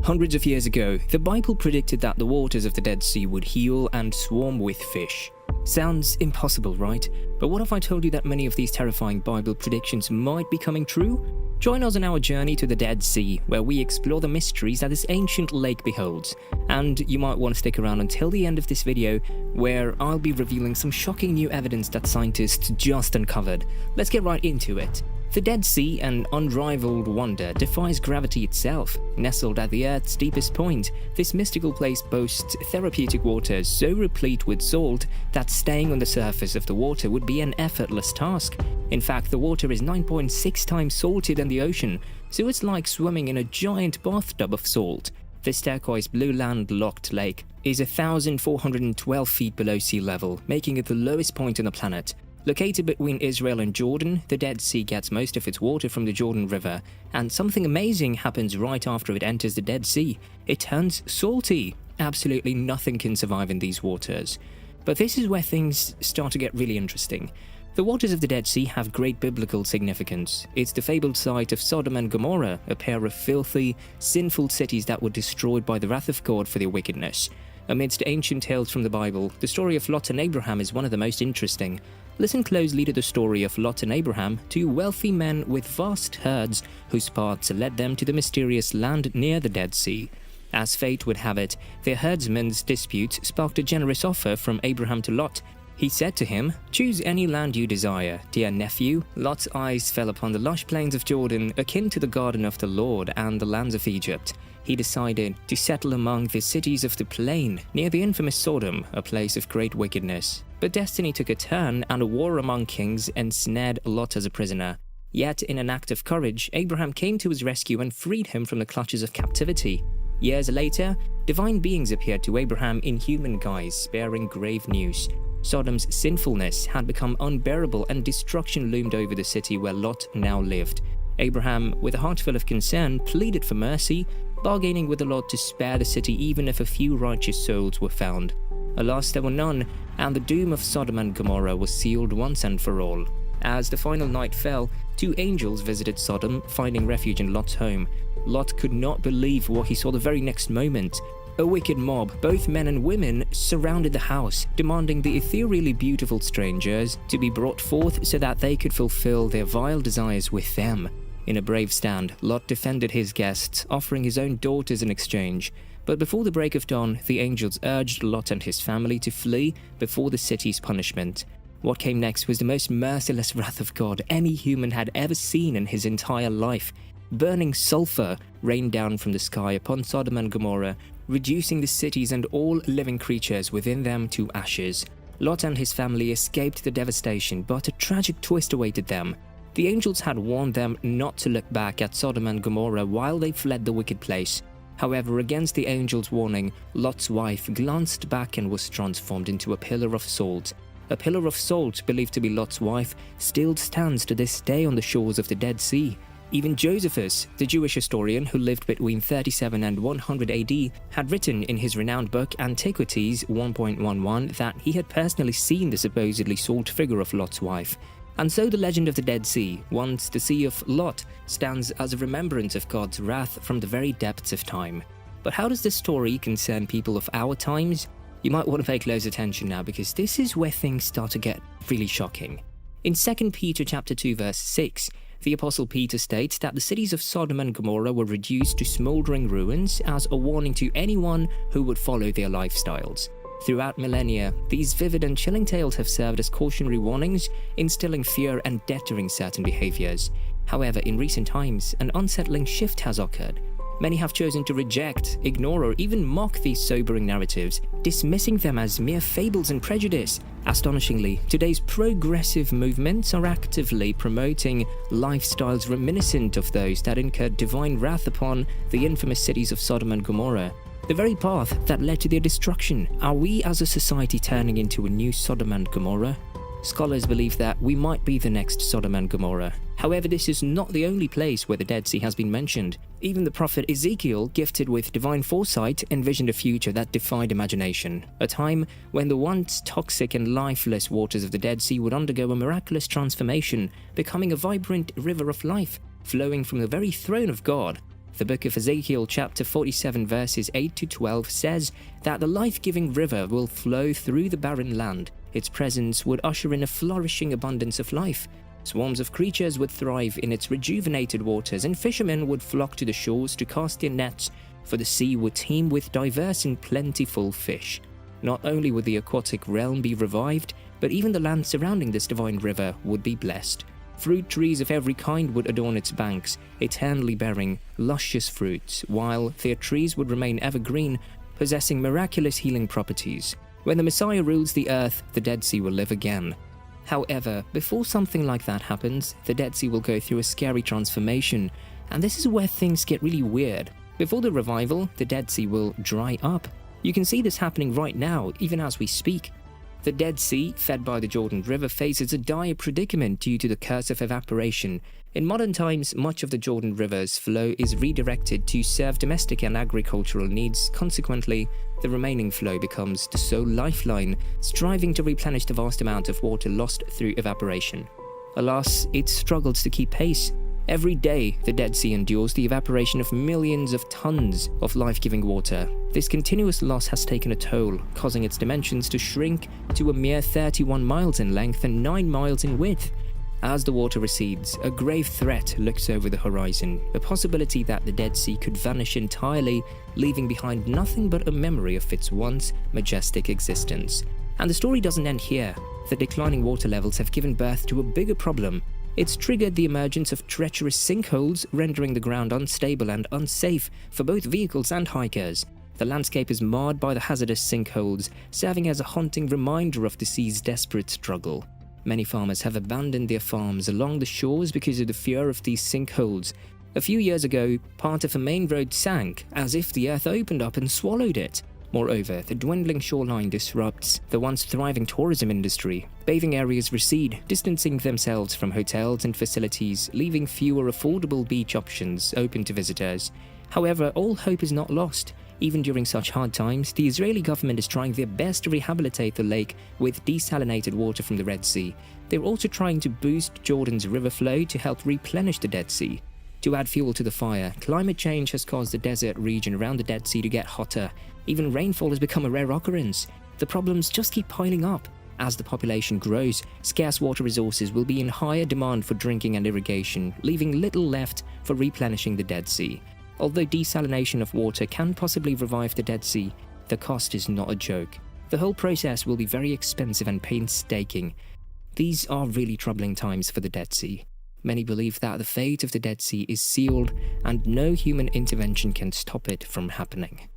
Hundreds of years ago, the Bible predicted that the waters of the Dead Sea would heal and swarm with fish. Sounds impossible, right? But what if I told you that many of these terrifying Bible predictions might be coming true? Join us on our journey to the Dead Sea, where we explore the mysteries that this ancient lake beholds. And you might want to stick around until the end of this video, where I'll be revealing some shocking new evidence that scientists just uncovered. Let's get right into it. The Dead Sea, an unrivaled wonder, defies gravity itself. Nestled at the Earth's deepest point, this mystical place boasts therapeutic waters so replete with salt that staying on the surface of the water would be an effortless task. In fact, the water is 9.6 times saltier than the ocean, so it's like swimming in a giant bathtub of salt. This turquoise blue land-locked lake is 1,412 feet below sea level, making it the lowest point on the planet. Located between Israel and Jordan, the Dead Sea gets most of its water from the Jordan River, and something amazing happens right after it enters the Dead Sea. It turns salty. Absolutely nothing can survive in these waters. But this is where things start to get really interesting. The waters of the Dead Sea have great biblical significance. It's the fabled site of Sodom and Gomorrah, a pair of filthy, sinful cities that were destroyed by the wrath of God for their wickedness. Amidst ancient tales from the Bible, the story of Lot and Abraham is one of the most interesting. Listen closely to the story of Lot and Abraham, two wealthy men with vast herds whose paths led them to the mysterious land near the Dead Sea. As fate would have it, their herdsmen's dispute sparked a generous offer from Abraham to Lot. He said to him, "Choose any land you desire, dear nephew." Lot's eyes fell upon the lush plains of Jordan, akin to the garden of the Lord, and the lands of Egypt. He decided to settle among the cities of the plain, near the infamous Sodom, a place of great wickedness. But destiny took a turn, and a war among kings ensnared Lot as a prisoner. Yet, in an act of courage, Abraham came to his rescue and freed him from the clutches of captivity. Years later, divine beings appeared to Abraham in human guise, bearing grave news. Sodom's sinfulness had become unbearable and destruction loomed over the city where Lot now lived. Abraham, with a heart full of concern, pleaded for mercy, bargaining with the Lord to spare the city even if a few righteous souls were found. Alas, there were none, and the doom of Sodom and Gomorrah was sealed once and for all. As the final night fell, two angels visited Sodom, finding refuge in Lot's home. Lot could not believe what he saw the very next moment. A wicked mob, both men and women, surrounded the house, demanding the ethereally beautiful strangers to be brought forth so that they could fulfill their vile desires with them. In a brave stand, Lot defended his guests, offering his own daughters in exchange. But before the break of dawn, the angels urged Lot and his family to flee before the city's punishment. What came next was the most merciless wrath of God any human had ever seen in his entire life. Burning sulfur rained down from the sky upon Sodom and Gomorrah, reducing the cities and all living creatures within them to ashes. Lot and his family escaped the devastation, but a tragic twist awaited them. The angels had warned them not to look back at Sodom and Gomorrah while they fled the wicked place. However, against the angels' warning, Lot's wife glanced back and was transformed into a pillar of salt. A pillar of salt, believed to be Lot's wife, still stands to this day on the shores of the Dead Sea. Even Josephus, the Jewish historian who lived between 37 and 100 AD, had written in his renowned book Antiquities 1.11 that he had personally seen the supposedly salt figure of Lot's wife. And so the legend of the Dead Sea, once the Sea of Lot, stands as a remembrance of God's wrath from the very depths of time. But how does this story concern people of our times? You might want to pay close attention now, because this is where things start to get really shocking. In 2 Peter chapter 2 verse 6, the Apostle Peter states that the cities of Sodom and Gomorrah were reduced to smouldering ruins as a warning to anyone who would follow their lifestyles. Throughout millennia, these vivid and chilling tales have served as cautionary warnings, instilling fear and deterring certain behaviors. However, in recent times, an unsettling shift has occurred. Many have chosen to reject, ignore, or even mock these sobering narratives, dismissing them as mere fables and prejudice. Astonishingly, today's progressive movements are actively promoting lifestyles reminiscent of those that incurred divine wrath upon the infamous cities of Sodom and Gomorrah. The very path that led to their destruction. Are we as a society turning into a new Sodom and Gomorrah? Scholars believe that we might be the next Sodom and Gomorrah. However, this is not the only place where the Dead Sea has been mentioned. Even the prophet Ezekiel, gifted with divine foresight, envisioned a future that defied imagination. A time when the once toxic and lifeless waters of the Dead Sea would undergo a miraculous transformation, becoming a vibrant river of life, flowing from the very throne of God. The book of Ezekiel chapter 47 verses 8 to 12 says that the life-giving river will flow through the barren land. Its presence would usher in a flourishing abundance of life. Swarms of creatures would thrive in its rejuvenated waters, and fishermen would flock to the shores to cast their nets, for the sea would teem with diverse and plentiful fish. Not only would the aquatic realm be revived, but even the land surrounding this divine river would be blessed. Fruit trees of every kind would adorn its banks, eternally bearing luscious fruits, while their trees would remain evergreen, possessing miraculous healing properties. When the Messiah rules the earth, the Deadsea will live again. However, before something like that happens, the Deadsea will go through a scary transformation, and this is where things get really weird. Before the revival, the Deadsea will dry up. You can see this happening right now, even as we speak. The Deadsea, fed by the Jordan River, faces a dire predicament due to the curse of evaporation. In modern times, much of the Jordan River's flow is redirected to serve domestic and agricultural needs. Consequently, the remaining flow becomes the sole lifeline, striving to replenish the vast amount of water lost through evaporation. Alas, it struggles to keep pace. Every day, the Deadsea endures the evaporation of millions of tons of life-giving water. This continuous loss has taken a toll, causing its dimensions to shrink to a mere 31 miles in length and 9 miles in width. As the water recedes, a grave threat looks over the horizon, a possibility that the Deadsea could vanish entirely, leaving behind nothing but a memory of its once majestic existence. And the story doesn't end here. The declining water levels have given birth to a bigger problem. It's triggered the emergence of treacherous sinkholes, rendering the ground unstable and unsafe for both vehicles and hikers. The landscape is marred by the hazardous sinkholes, serving as a haunting reminder of the sea's desperate struggle. Many farmers have abandoned their farms along the shores because of the fear of these sinkholes. A few years ago, part of a main road sank, as if the earth opened up and swallowed it. Moreover, the dwindling shoreline disrupts the once thriving tourism industry. Bathing areas recede, distancing themselves from hotels and facilities, leaving fewer affordable beach options open to visitors. However, all hope is not lost. Even during such hard times, the Israeli government is trying their best to rehabilitate the lake with desalinated water from the Red Sea. They're also trying to boost Jordan's river flow to help replenish the Deadsea. To add fuel to the fire, climate change has caused the desert region around the Deadsea to get hotter. Even rainfall has become a rare occurrence. The problems just keep piling up. As the population grows, scarce water resources will be in higher demand for drinking and irrigation, leaving little left for replenishing the Deadsea. Although desalination of water can possibly revive the Deadsea, the cost is not a joke. The whole process will be very expensive and painstaking. These are really troubling times for the Deadsea. Many believe that the fate of the Deadsea is sealed and no human intervention can stop it from happening.